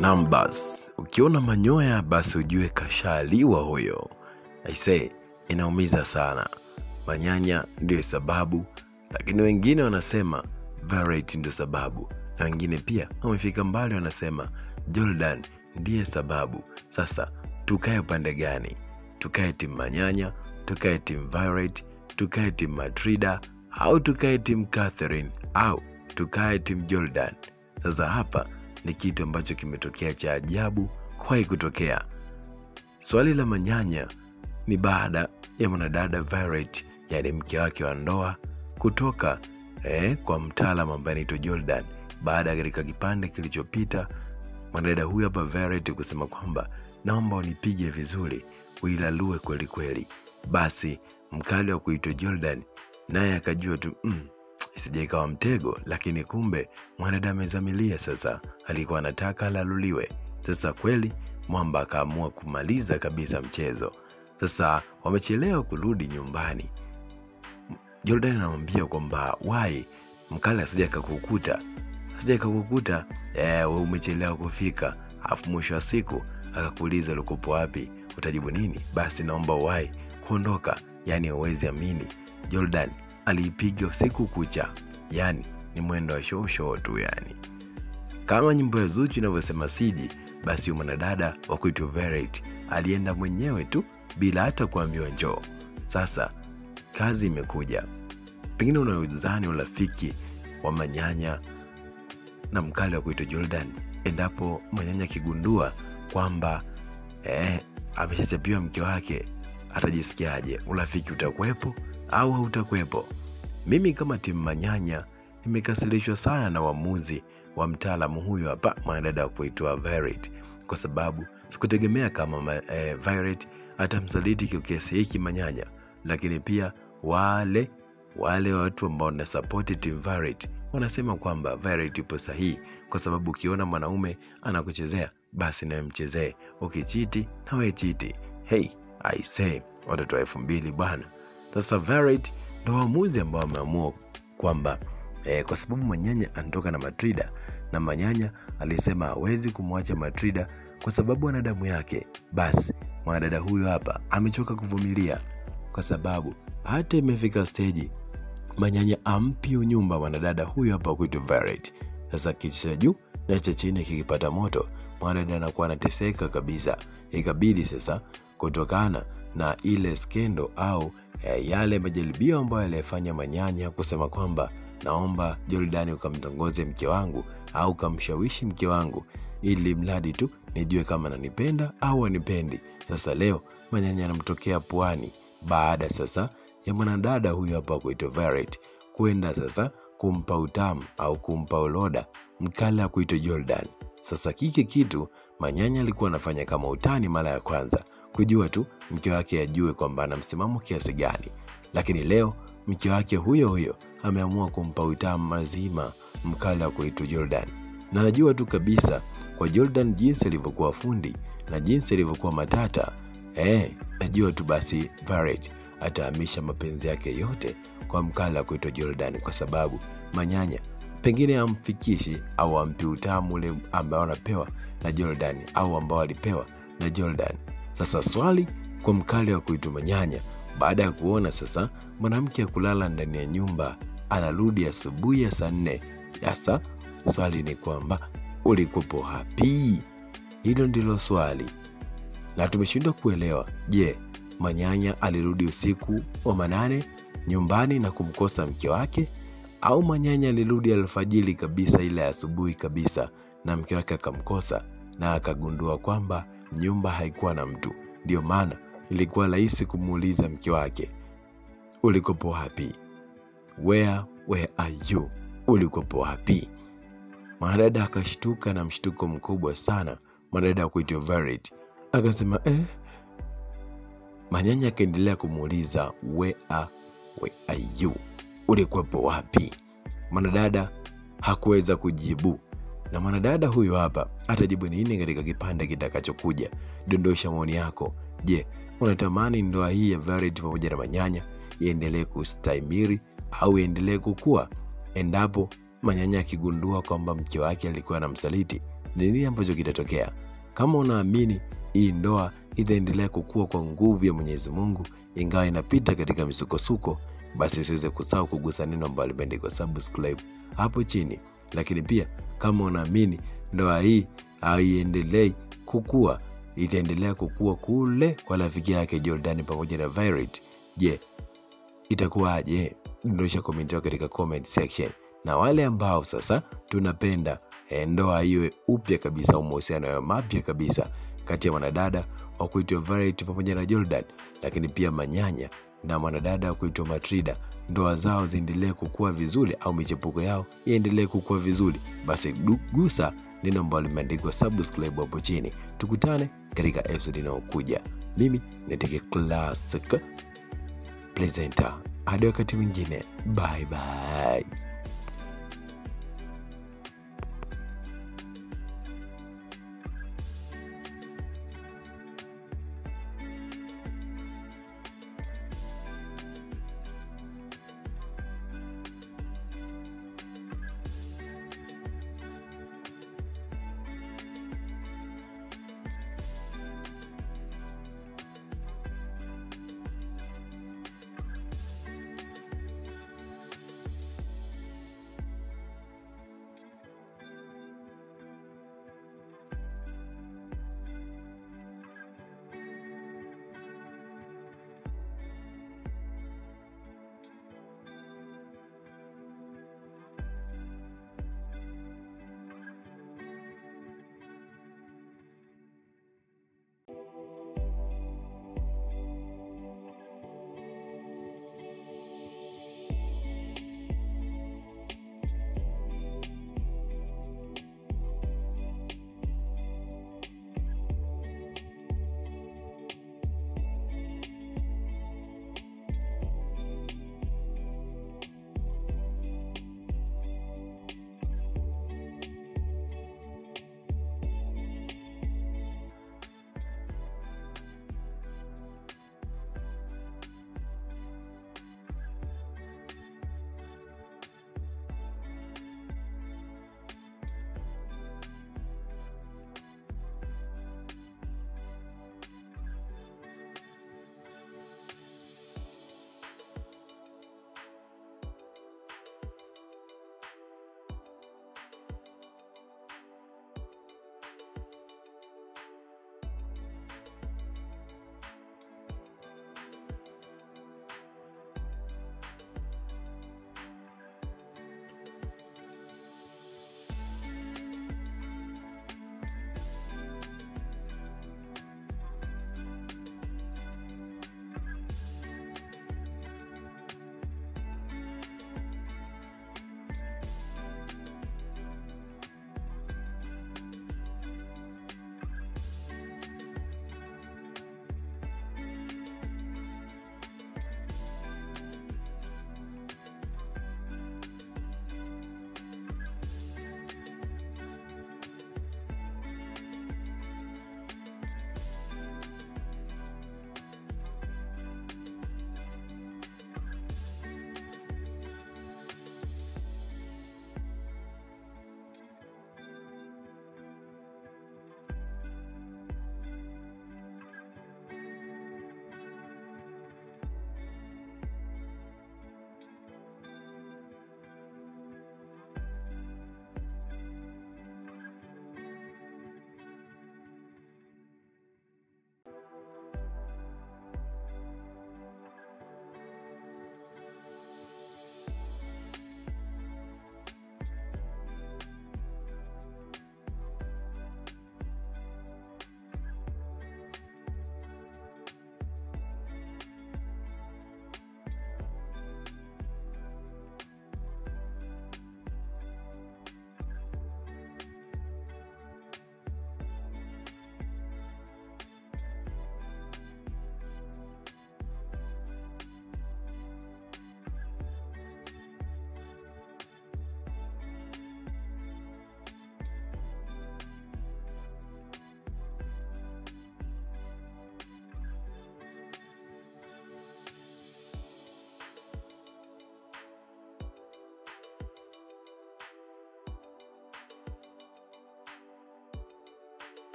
Numbers. Ukiona manyoya basi ujue kashaliwa huyo. I say, inaumiza sana. Manyanya ndio sababu, lakini wengine wanasema Verity ndio sababu, na wengine pia wamefika mbali wanasema Jordan ndiye sababu. Sasa tukae upande gani? Tukae timu Manyanya, tukae timu Verity, tukae timu Matrida, au tukae timu Catherine, au tukae timu Jordan? Sasa hapa ni kitu ambacho kimetokea cha ajabu kwa kutokea. Swali la Manyanya ni baada ya mwanadada Verity, yani mke wake wa ndoa, kutoka kwa mtaalamu ambaye anaitwa Jordan, baada katika kipande kilichopita mwanadada huyu hapa Verity kusema kwamba naomba unipige vizuri, uilalue kweli kweli. Basi mkali wa kuitwa Jordan naye akajua tu isije ikawa mtego, lakini kumbe mwanadada amezamilia. Sasa alikuwa anataka laluliwe. Sasa kweli mwamba akaamua kumaliza kabisa mchezo. Sasa wamechelewa kurudi nyumbani. Jordan anamwambia kwamba why mkali asije akakukuta wewe umechelewa kufika, afu mwisho wa siku akakuuliza ulikopo wapi, utajibu nini? Basi naomba why kuondoka. Yani huwezi amini, Jordan alipiga usiku kucha, yani ni mwendo wa show tu. Yani kama nyimbo ya Zuchu inavyosema siji, basi yule mwanadada wa kuitwa Verity alienda mwenyewe tu bila hata kuambiwa njoo. Sasa kazi imekuja. Pengine unauzani urafiki wa Manyanya na mkali wa kuitwa Jordan, endapo Manyanya kigundua kwamba ameshachapiwa mke wake, atajisikiaje? Urafiki utakuwepo au hautakuwepo? Mimi kama timu Manyanya nimekasirishwa sana na uamuzi wa mtaalamu huyu hapa mwanadada wa kuitwa Verity, kwa sababu sikutegemea kama Verity atamsaliti kwa kiasi hiki Manyanya. Lakini pia wale watu ambao na support team Verity wanasema kwamba Verity ipo sahihi, kwa sababu ukiona mwanaume anakuchezea basi nawe mchezee, ukichiti na wewe chiti. Hey, I say, watoto wa 2000 bwana. Sasa Verity ndio waamuzi ambao wameamua kwamba kwa sababu Manyanya anatoka na Matrida, na Manyanya alisema hawezi kumwacha Matrida kwa sababu ana damu yake, basi mwanadada huyu hapa amechoka kuvumilia, kwa sababu hata imefika stage Manyanya ampi nyumba mwanadada huyu hapa kuitwa Verity. Sasa kisha juu na cha chini kikipata moto, mwanadada anakuwa anateseka kabisa. Ikabidi sasa, kutokana na ile skendo au yale majaribio ambayo alifanya Manyanya kusema kwamba naomba Jordan ukamtongoze mke wangu au kamshawishi mke wangu, ili mradi tu nijue kama ananipenda au anipendi. Sasa leo Manyanya anamtokea puani, baada sasa ya mwanadada huyu hapa kuitwa Verity kwenda sasa kumpa utamu au kumpa oloda mkala kuitwa Jordan. Sasa kike kitu Manyanya alikuwa anafanya kama utani mara ya kwanza, kujua tu mke wake ajue kwamba ana msimamo kiasi gani. Lakini leo mke wake huyo ameamua kumpa utamu mazima mkala kuitwa Jordan. Na najua tu kabisa kwa Jordan jinsi alivyokuwa fundi na jinsi alivyokuwa matata, najua tu basi Verity atahamisha mapenzi yake yote kwa mkala kuitwa Jordan, kwa sababu Manyanya pengine amfikishi au ampi utamu ule ambao anapewa na Jordan au ambao alipewa na Jordan. Sasa swali kwa mkali wa kuitwa Manyanya, baada ya kuona sasa mwanamke kulala ndani ya nyumba anarudi asubuhi ya saa 4, sasa swali ni kwamba ulikupo happy? Hilo ndilo swali, na tumeshindwa kuelewa. Je, Manyanya alirudi usiku wa manane nyumbani na kumkosa mke wake, au Manyanya alirudi alfajiri kabisa ile asubuhi kabisa na mke wake akamkosa na akagundua kwamba nyumba haikuwa na mtu? Ndio maana ilikuwa rahisi kumuuliza mke wake, ulikopo happy? Where are you? Ulikopo happy? Mwanadada akashtuka na mshtuko mkubwa sana. Mwanadada kuitwa Verity akasema Manyanya akaendelea kumuuliza where are you? ulikuwepo wapi? Mwanadada hakuweza kujibu, na mwanadada huyu hapa atajibu nini katika kipande kitakachokuja? Dondosha maoni yako. Je, unatamani ndoa hii ya Violet pamoja na Manyanya iendelee kustahimili au iendelee kukua? Endapo Manyanya akigundua kwamba mke wake alikuwa anamsaliti, ni nini ambacho kitatokea? Kama unaamini hii ndoa itaendelea kukua kwa nguvu ya Mwenyezi Mungu ingawa inapita katika misukosuko, basi usiweze kusahau kugusa neno ambalo limeandikwa subscribe hapo chini. Lakini pia kama unaamini ndoa hii haiendelei kukua, itaendelea kukua kule kwa rafiki yake Jordan pamoja na Violet, je, itakuwaje? Dondosha comment yako katika comment section. Na wale ambao sasa tunapenda ndoa iwe upya kabisa au mahusiano yawe mapya kabisa kati ya mwanadada wa kuitwa Violet pamoja na Jordan, lakini pia Manyanya na mwanadada wa kuitwa Matrida, ndoa zao ziendelee kukua vizuri au michepuko yao iendelee kukua vizuri, basi gusa neno ambalo limeandikwa subscribe hapo chini. Tukutane katika episode inayokuja. Mimi ni Teke Classic presenter. Hadi wakati mwingine. Bye bye.